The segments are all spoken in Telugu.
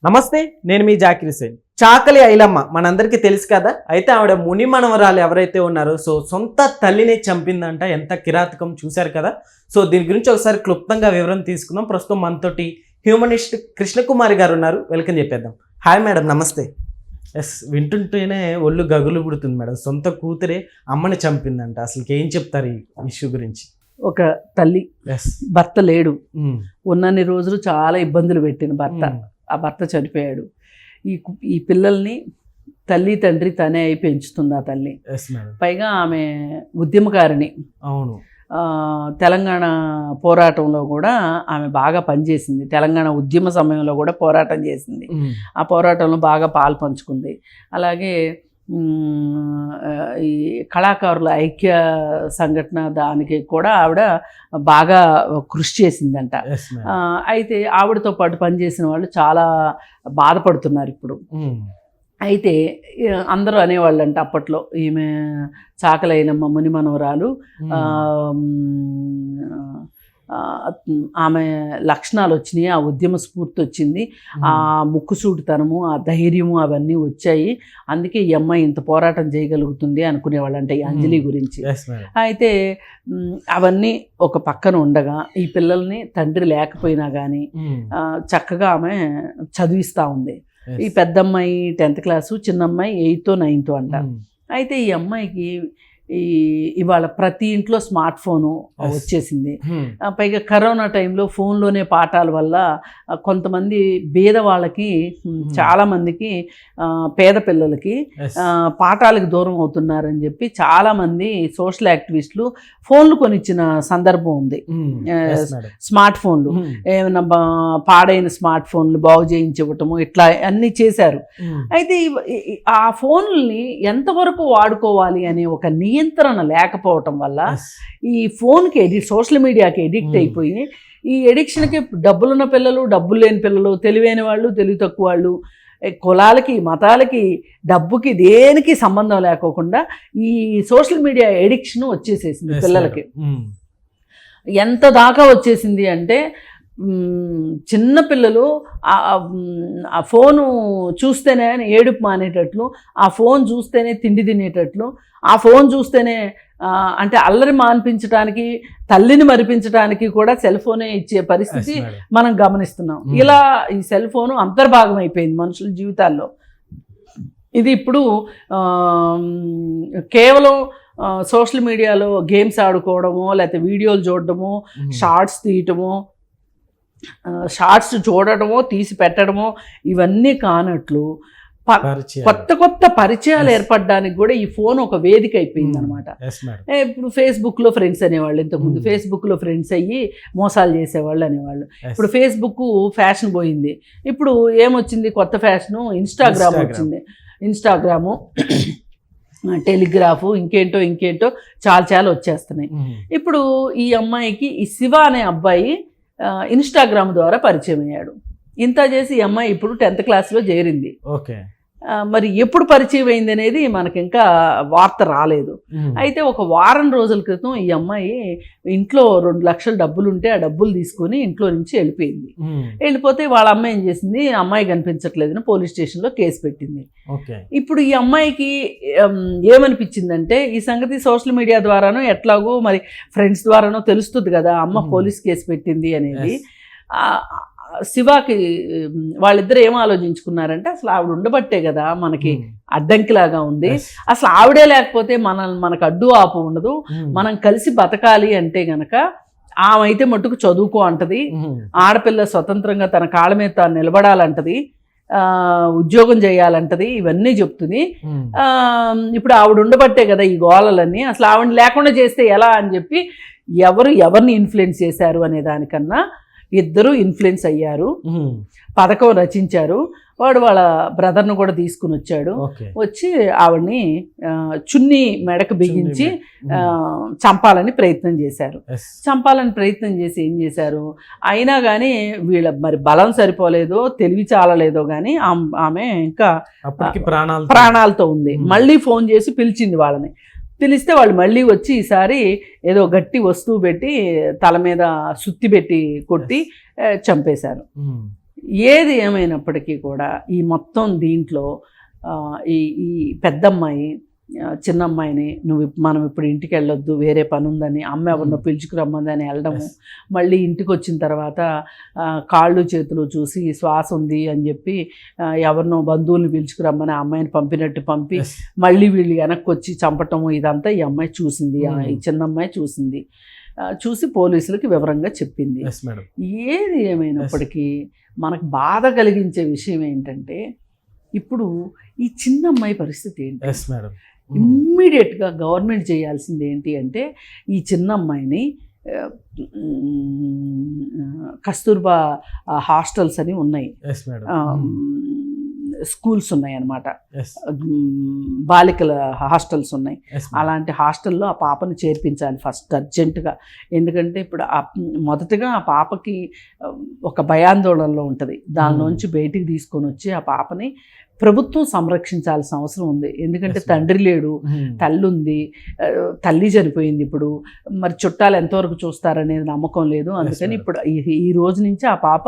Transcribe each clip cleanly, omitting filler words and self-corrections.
నమస్తే, నేను మీ జాకిర్ హుసేన్. చాకలి ఐలమ్మ మనందరికీ తెలుసు కదా. అయితే ఆవిడ ముని మనవరాలు ఎవరైతే ఉన్నారో సొంత తల్లిని చంపిందంట. ఎంత కిరాతకం చూశారు కదా. దీని గురించి ఒకసారి క్లుప్తంగా వివరణ తీసుకుందాం. ప్రస్తుతం మనతోటి హ్యూమనిస్ట్ కృష్ణకుమారి గారు ఉన్నారు. వెల్కమ్ చెప్పేద్దాం. హాయ్ మేడం, నమస్తే. ఎస్, వింటుంటేనే ఒళ్ళు గగులు పుడుతుంది మేడం. సొంత కూతురే అమ్మని చంపిందంట. అసలు ఏం చెప్తారు ఈ ఇష్యూ గురించి? ఒక తల్లి, భర్త లేడు, ఉన్నన్ని రోజులు చాలా ఇబ్బందులు పెట్టిన భర్త, ఆ భర్త చనిపోయాడు. ఈ పిల్లల్ని తల్లి తండ్రి తనే అయి పెంచుతుంది ఆ తల్లి. పైగా ఆమె ఉద్యమకారిణి. అవును, తెలంగాణ పోరాటంలో కూడా ఆమె బాగా పనిచేసింది. తెలంగాణ ఉద్యమ సమయంలో కూడా పోరాటం చేసింది. ఆ పోరాటంలో బాగా పాలు పంచుకుంది. అలాగే ఈ కళాకారుల ఐక్య సంఘటన దానికి కూడా ఆవిడ బాగా కృషి చేసిందంట. అయితే ఆవిడతో పాటు పనిచేసిన వాళ్ళు చాలా బాధపడుతున్నారు ఇప్పుడు. అయితే అందరూ అనేవాళ్ళు అంట అప్పట్లో, ఈమె చాకలైనమ్మ ముని మనవరాలు, ఆమె లక్షణాలు వచ్చినాయి, ఆ ఉద్యమ స్ఫూర్తి వచ్చింది, ఆ ముక్కుసూటితనము, ఆ ధైర్యము అవన్నీ వచ్చాయి, అందుకే ఈ అమ్మాయి ఇంత పోరాటం చేయగలుగుతుంది అనుకునేవాళ్ళంట ఈ అంజలి గురించి. అయితే అవన్నీ ఒక పక్కన ఉండగా ఈ పిల్లల్ని తండ్రి లేకపోయినా కానీ చక్కగా ఆమె చదివిస్తూ ఉంది. ఈ పెద్దమ్మాయి 10th క్లాసు, చిన్నమ్మాయి 8th 9th అంట. అయితే ఈ అమ్మాయికి ఇవాళ ప్రతి ఇంట్లో స్మార్ట్ ఫోను వచ్చేసింది. పైగా కరోనా టైంలో ఫోన్లోనే పాఠాల వల్ల కొంతమంది పేద వాళ్ళకి, చాలామందికి, పేద పిల్లలకి పాఠాలకు దూరం అవుతున్నారని చెప్పి చాలామంది సోషల్ యాక్టివిస్టులు ఫోన్లు కొనిచ్చిన సందర్భం ఉంది. స్మార్ట్ ఫోన్లు, ఏమైనా పాడైన స్మార్ట్ ఫోన్లు బాగు చేయించివ్వటము, ఇట్లా అన్నీ చేశారు. అయితే ఆ ఫోన్లని ఎంతవరకు వాడుకోవాలి అనే ఒక నియంత్రణ లేకపోవటం వల్ల ఈ ఫోన్కి సోషల్ మీడియాకి ఎడిక్ట్ అయిపోయి, ఈ ఎడిక్షన్కి డబ్బులున్న పిల్లలు, డబ్బులు లేని పిల్లలు, తెలివైన వాళ్ళు, తెలివి తక్కువ వాళ్ళు, కులాలకి, మతాలకి, డబ్బుకి, దేనికి సంబంధం లేకోకుండా ఈ సోషల్ మీడియా ఎడిక్షన్ వచ్చేసేసింది పిల్లలకి. ఎంత దాకా వచ్చేసింది అంటే చిన్నపిల్లలు ఆ ఫోను చూస్తేనే ఏడుపు మానేటట్లు, ఆ ఫోన్ చూస్తేనే తిండి తినేటట్లు, ఆ ఫోన్ చూస్తేనే అంటే అల్లరి మాన్పించడానికి, తల్లిని మరిపించడానికి కూడా సెల్ ఫోనే ఇచ్చే పరిస్థితి మనం గమనిస్తున్నాం. ఇలా ఈ సెల్ ఫోను అంతర్భాగం అయిపోయింది మనుషుల జీవితాల్లో. ఇది ఇప్పుడు కేవలం సోషల్ మీడియాలో గేమ్స్ ఆడుకోవడమో, లేకపోతే వీడియోలు చూడడమో, షార్ట్స్ తీయటమో, షార్ట్స్ చూడటమో, తీసి పెట్టడమో ఇవన్నీ కానట్లు కొత్త కొత్త పరిచయాలు ఏర్పడడానికి కూడా ఈ ఫోన్ ఒక వేదిక అయిపోయింది అనమాట. ఇప్పుడు ఫేస్బుక్లో ఫ్రెండ్స్ అనేవాళ్ళు, ఇంతకుముందు ఫేస్బుక్లో ఫ్రెండ్స్ అయ్యి మోసాలు చేసేవాళ్ళు అనేవాళ్ళు. ఇప్పుడు ఫేస్బుక్ ఫ్యాషన్ పోయింది. ఇప్పుడు ఏమొచ్చింది కొత్త ఫ్యాషను? ఇన్స్టాగ్రామ్ వచ్చింది. ఇన్స్టాగ్రాము, టెలిగ్రాఫ్, ఇంకేంటో చాలా వచ్చేస్తున్నాయి. ఇప్పుడు ఈ అమ్మాయికి ఈ శివ అనే అబ్బాయి ఇన్స్టాగ్రామ్ ద్వారా పరిచయం అయ్యాడు. ఇంత చేసి ఈ అమ్మాయి ఇప్పుడు 10th క్లాస్లో చేరింది. మరి ఎప్పుడు పరిచయం అయింది అనేది మనకి ఇంకా వార్త రాలేదు. అయితే ఒక వారం రోజుల క్రితం ఈ అమ్మాయి ఇంట్లో 2 లక్షల డబ్బులు ఉంటే ఆ డబ్బులు తీసుకొని ఇంట్లో నుంచి వెళ్ళిపోయింది. వెళ్ళిపోతే వాళ్ళ అమ్మాయి ఏం చేసింది, అమ్మాయి కనిపించట్లేదని పోలీస్ స్టేషన్లో కేసు పెట్టింది. ఇప్పుడు ఈ అమ్మాయికి ఏమనిపించిందంటే, ఈ సంగతి సోషల్ మీడియా ద్వారానో ఎట్లాగో మరి ఫ్రెండ్స్ ద్వారానో తెలుస్తుంది కదా అమ్మ పోలీస్ కేసు పెట్టింది అనేది. శివాకి వాళ్ళిద్దరు ఏం ఆలోచించుకున్నారంటే, అసలు ఆవిడ ఉండబట్టే కదా మనకి అడ్డంకిలాగా ఉంది, అసలు ఆవిడే లేకపోతే మనకు అడ్డు ఆపు ఉండదు, మనం కలిసి బతకాలి అంటే గనక ఆమె అయితే మట్టుకు చదువుకో అంటది, ఆడపిల్ల స్వతంత్రంగా తన కాళ్ళ మీద తాను నిలబడాలంటది, ఉద్యోగం చేయాలంటది, ఇవన్నీ చెప్తుంది. ఇప్పుడు ఆవిడ ఉండబట్టే కదా ఈ గోళలన్నీ, అసలు ఆవిడ లేకుండా చేస్తే ఎలా అని చెప్పి ఎవరిని ఇన్ఫ్లుయెన్స్ చేశారు అనే దానికన్నా ఇద్దరు ఇన్ఫ్లుయెన్స్ అయ్యారు, పథకం రచించారు. వాడు వాళ్ళ బ్రదర్ను కూడా తీసుకుని వచ్చాడు. వచ్చి ఆవిడ్ని చున్నీ మెడకు బిగించి చంపాలని ప్రయత్నం చేశారు. చంపాలని ప్రయత్నం చేసి ఏం చేశారు, అయినా కానీ వీళ్ళ మరి బలం సరిపోలేదో, తెలివి చాలలేదో కానీ ఆమె ఇంకా ప్రాణాలతో ఉంది. మళ్ళీ ఫోన్ చేసి పిలిచింది వాళ్ళని. పిలిస్తే వాళ్ళు మళ్ళీ వచ్చి ఈసారి ఏదో గట్టి వస్తువు పెట్టి తల మీద సుత్తి పెట్టి కొట్టి చంపేశారు. ఏది ఏమైనప్పటికీ కూడా ఈ మొత్తం దీంట్లో ఈ ఈ పెద్దమ్మాయి చిన్నమ్మాయిని మనం ఇప్పుడు ఇంటికి వెళ్ళొద్దు, వేరే పని ఉందని అమ్మ ఎవరినో పిలుచుకురమ్మందని వెళ్ళడము, మళ్ళీ ఇంటికి వచ్చిన తర్వాత కాళ్ళు చేతులు చూసి శ్వాస ఉంది అని చెప్పి ఎవరినో బంధువుల్ని పిలుచుకురమ్మని ఆ అమ్మాయిని పంపినట్టు పంపి మళ్ళీ వీళ్ళు వెనక్కి వచ్చి చంపటము, ఇదంతా ఈ అమ్మాయి చూసింది, ఈ చిన్నమ్మాయి చూసింది. చూసి పోలీసులకి వివరంగా చెప్పింది. ఏది ఏమైనప్పటికీ మనకు బాధ కలిగించే విషయం ఏంటంటే ఇప్పుడు ఈ చిన్న అమ్మాయి పరిస్థితి ఏంటి? ఇమ్మీడియట్గా గవర్నమెంట్ చేయాల్సింది ఏంటి అంటే ఈ చిన్న అమ్మాయిని కస్తూర్బా హాస్టల్స్ అని ఉన్నాయి, స్కూల్స్ ఉన్నాయి అన్నమాట, బాలికల హాస్టల్స్ ఉన్నాయి. అలాంటి హాస్టల్లో ఆ పాపను చేర్పించాలి ఫస్ట్ అర్జెంటుగా. ఎందుకంటే ఇప్పుడు మొదటగా ఆ పాపకి ఒక భయాందోళనలో ఉంటుంది, దానిలోంచి బయటికి తీసుకొని వచ్చి ఆ పాపని ప్రభుత్వం సంరక్షించాల్సిన అవసరం ఉంది. ఎందుకంటే తండ్రి లేడు, తల్లి ఉంది, తల్లి చనిపోయింది. ఇప్పుడు మరి చుట్టాలు ఎంతవరకు చూస్తారనేది నమ్మకం లేదు. అందుకని ఇప్పుడు ఈ రోజు నుంచి ఆ పాప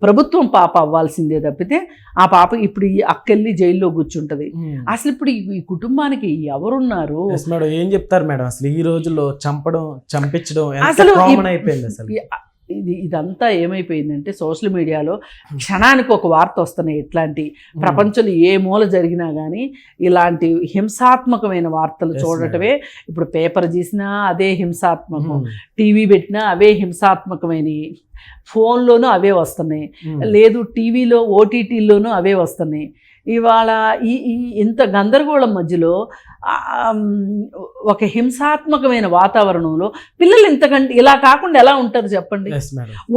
ప్రభుత్వం పాప అవ్వాల్సిందే తప్పితే ఆ పాప ఇప్పుడు ఈ అక్కెళ్ళి జైల్లో కూర్చుంటది. అసలు ఇప్పుడు ఈ కుటుంబానికి ఎవరున్నారు? ఏం చెప్తారు మేడం అసలు ఈ రోజుల్లో చంపించడం అసలు అయిపోయింది. అసలు ఇదంతా ఏమైపోయిందంటే సోషల్ మీడియాలో క్షణానికి ఒక వార్త వస్తున్నాయి. ఇట్లాంటి ప్రపంచంలో ఏ మూల జరిగినా కానీ ఇలాంటి హింసాత్మకమైన వార్తలు చూడటమే. ఇప్పుడు పేపర్ తీసినా అదే హింసాత్మకం, టీవీ పెట్టినా అవే హింసాత్మకమైనవి, ఫోన్లోనూ అవే వస్తున్నాయి, లేదు టీవీలో ఓటీటీల్లోనూ అవే వస్తున్నాయి. ఇవాళ ఈ ఇంత గందరగోళం మధ్యలో ఒక హింసాత్మకమైన వాతావరణంలో పిల్లలు ఇంతకంటే ఇలా కాకుండా ఎలా ఉంటారు చెప్పండి?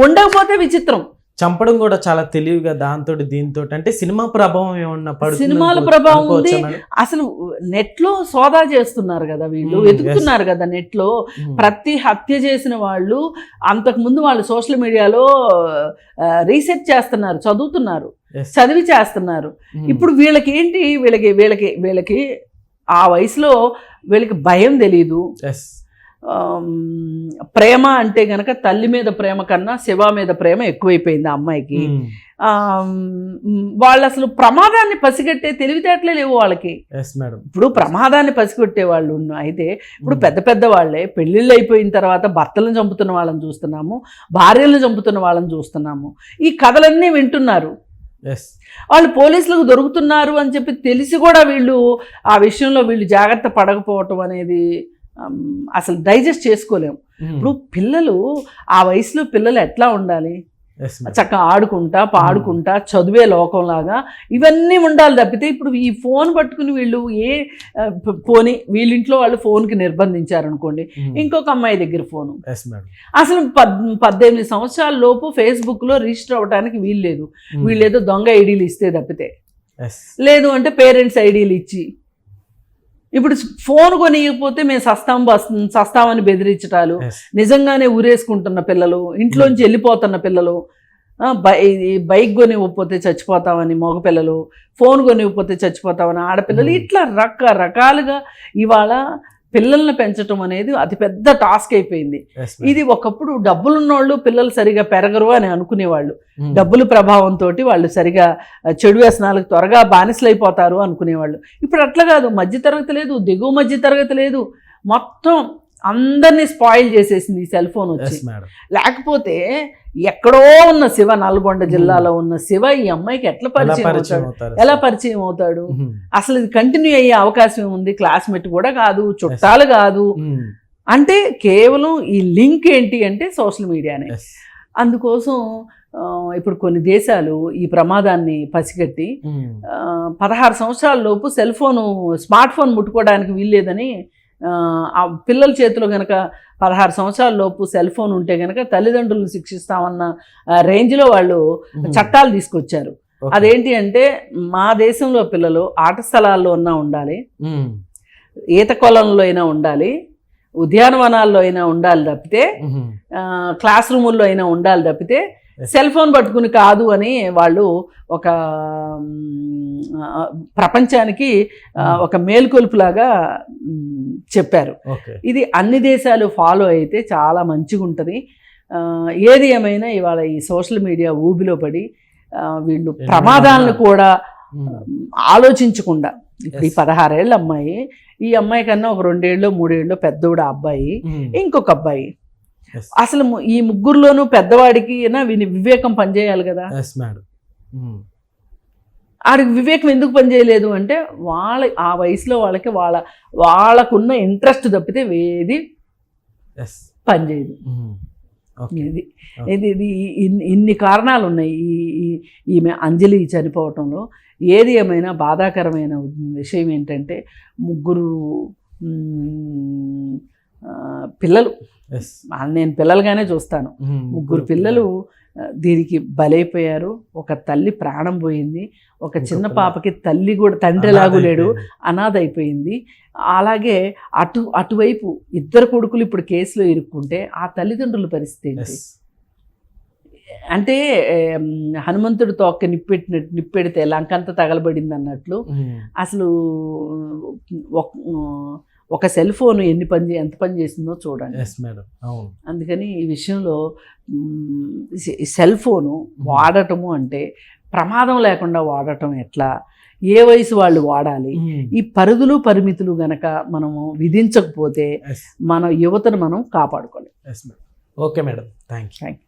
ఉండకపోతే విచిత్రం. చంపడం కూడా చాలా తెలివిగా దాంతో దీంతో, అంటే సినిమా ప్రభావం ఏమన్నా సినిమాల ప్రభావం ఉంది. అసలు నెట్లో సోదా చేస్తున్నారు కదా వీళ్ళు, వెతుకుతున్నారు కదా నెట్లో. ప్రతి హత్య చేసిన వాళ్ళు అంతకుముందు వాళ్ళు సోషల్ మీడియాలో రీసెర్చ్ చేస్తున్నారు, చదువుతున్నారు, చదివి చేస్తున్నారు. ఇప్పుడు వీళ్ళకి ఏంటి, వీళ్ళకి ఆ వయసులో వీళ్ళకి భయం తెలీదు. ప్రేమ అంటే గనక తల్లి మీద ప్రేమ కన్నా శివ మీద ప్రేమ ఎక్కువైపోయింది ఆ అమ్మాయికి. వాళ్ళు అసలు ప్రమాదాన్ని పసిగట్టే తెలివితేటలే లేవు వాళ్ళకి. ఇప్పుడు ప్రమాదాన్ని పసిగట్టే వాళ్ళు అయితే ఇప్పుడు పెద్ద పెద్ద వాళ్ళే పెళ్ళిళ్ళు అయిపోయిన తర్వాత భర్తలను చంపుతున్న వాళ్ళని చూస్తున్నాము, భార్యలను చంపుతున్న వాళ్ళని చూస్తున్నాము. ఈ కథలన్నీ వింటున్నారు. వాళ్ళు పోలీసులకు దొరుకుతున్నారు అని చెప్పి తెలిసి కూడా వీళ్ళు ఆ విషయంలో జాగ్రత్త పడకపోవటం అనేది అసలు డైజెస్ట్ చేసుకోలేము. ఇప్పుడు పిల్లలు ఆ వయసులో పిల్లలు ఎట్లా ఉండాలి? చక్కగా ఆడుకుంటా పాడుకుంటా చదివే లోకంలాగా ఇవన్నీ ఉండాలి తప్పితే ఇప్పుడు ఈ ఫోన్ పట్టుకుని వీళ్ళు పోని వీళ్ళింట్లో వాళ్ళు ఫోన్కి నిర్బంధించారనుకోండి, ఇంకొక అమ్మాయి దగ్గర ఫోను. అసలు 18 సంవత్సరాల లోపు ఫేస్బుక్లో రిజిస్టర్ అవ్వడానికి వీల్లేదు. వీళ్ళేదో దొంగ ఐడీలు ఇస్తే తప్పితే, లేదు అంటే పేరెంట్స్ ఐడీలు ఇచ్చి. ఇప్పుడు ఫోన్ కొనియకపోతే మేము సస్తామని బెదిరించటాలు, నిజంగానే ఊరేసుకుంటున్న పిల్లలు, ఇంట్లోంచి వెళ్ళిపోతున్న పిల్లలు, బైక్ కొనివ్వకపోతే చచ్చిపోతామని మగపిల్లలు, ఫోన్ కొనివ్వకపోతే చచ్చిపోతామని ఆడపిల్లలు, ఇట్లా రకరకాలుగా ఇవాళ పిల్లల్ని పెంచడం అనేది అతిపెద్ద టాస్క్ అయిపోయింది. ఇది ఒకప్పుడు డబ్బులున్నోళ్ళు పిల్లలు సరిగా పెరగరు అని అనుకునేవాళ్ళు. డబ్బుల ప్రభావంతో వాళ్ళు సరిగా చెడు వ్యసనాలకు త్వరగా బానిసలు అయిపోతారు అనుకునేవాళ్ళు. ఇప్పుడు అట్లా కాదు, మధ్యతరగతి లేదు, దిగువ మధ్యతరగతి లేదు, మొత్తం అందరినీ స్పాయిల్ చేసేసింది ఈ సెల్ ఫోన్ వచ్చి. లేకపోతే ఎక్కడో ఉన్న శివ, నల్గొండ జిల్లాలో ఉన్న శివ ఈ అమ్మాయికి ఎట్లా పరిచయం అవుతాడు? అసలు ఇది కంటిన్యూ అయ్యే అవకాశం ఉంది. క్లాస్మేట్ కూడా కాదు, చుట్టాలు కాదు. అంటే కేవలం ఈ లింక్ ఏంటి అంటే సోషల్ మీడియానే. అందుకోసం ఇప్పుడు కొన్ని దేశాలు ఈ ప్రమాదాన్ని పసిగట్టి 16 సంవత్సరాల లోపు స్మార్ట్ ఫోన్ ముట్టుకోవడానికి వీల్లేదని, ఆ పిల్లల చేతిలో కనుక 16 సంవత్సరాల లోపు సెల్ ఫోన్ ఉంటే కనుక తల్లిదండ్రులను శిక్షిస్తామన్న రేంజ్లో వాళ్ళు చట్టాలు తీసుకొచ్చారు. అదేంటి అంటే మా దేశంలో పిల్లలు ఆట స్థలాల్లో అయినా ఉండాలి, ఈత కొలంలో అయినా ఉండాలి, ఉద్యానవనాల్లో అయినా ఉండాలి తప్పితే, క్లాస్ రూముల్లో అయినా ఉండాలి తప్పితే సెల్ ఫోన్ పట్టుకుని కాదు అని వాళ్ళు ఒక ప్రపంచానికి ఒక మేల్కొల్పులాగా చెప్పారు. ఇది అన్ని దేశాలు ఫాలో అయితే చాలా మంచిగా ఉంటుంది. ఏది ఏమైనా ఇవాళ ఈ సోషల్ మీడియా ఊబిలో పడి వీళ్ళు ప్రమాదాలను కూడా ఆలోచించకుండా ఇప్పుడు ఈ 16 ఏళ్ళ అమ్మాయి, ఈ అమ్మాయి కన్నా ఒక 2 ఏళ్ళు 3 ఏళ్ళు పెద్దోడు ఆ అబ్బాయి, ఇంకొక అబ్బాయి. అసలు ఈ ముగ్గురులోనూ పెద్దవాడికి వివేకం పనిచేయాలి కదా. ఆడికి వివేకం ఎందుకు పనిచేయలేదు అంటే ఆ వయసులో వాళ్ళకున్న ఇంట్రెస్ట్ తప్పితే ఏది పనిచేయదు. ఇది ఇన్ని కారణాలు ఉన్నాయి ఈమె అంజలి చనిపోవటంలో. ఏది ఏమైనా బాధాకరమైన విషయం ఏంటంటే ముగ్గురు పిల్లలు, నేను పిల్లలుగానే చూస్తాను, ముగ్గురు పిల్లలు దీనికి బలైపోయారు. ఒక తల్లి ప్రాణం పోయింది, ఒక చిన్న పాపకి తండ్రి లాగు లేడు, అనాథ అయిపోయింది. అలాగే అటువైపు 2 కొడుకులు ఇప్పుడు కేసులో ఇరుక్కుంటే ఆ తల్లిదండ్రుల పరిస్థితి ఏంటి అంటే హనుమంతుడి తోక నిప్పెడితే లంకంతా తగలబడింది అన్నట్లు. అసలు ఒక సెల్ ఫోన్ ఎంత పని చేసిందో చూడండి. అందుకని ఈ విషయంలో సెల్ ఫోను వాడటము అంటే ప్రమాదం లేకుండా వాడటం ఎట్లా, ఏ వయసు వాళ్ళు వాడాలి, ఈ పరిధులు పరిమితులు గనక మనము విధించకపోతే మన యువతను మనం కాపాడుకోలేం. Okay madam, thank you.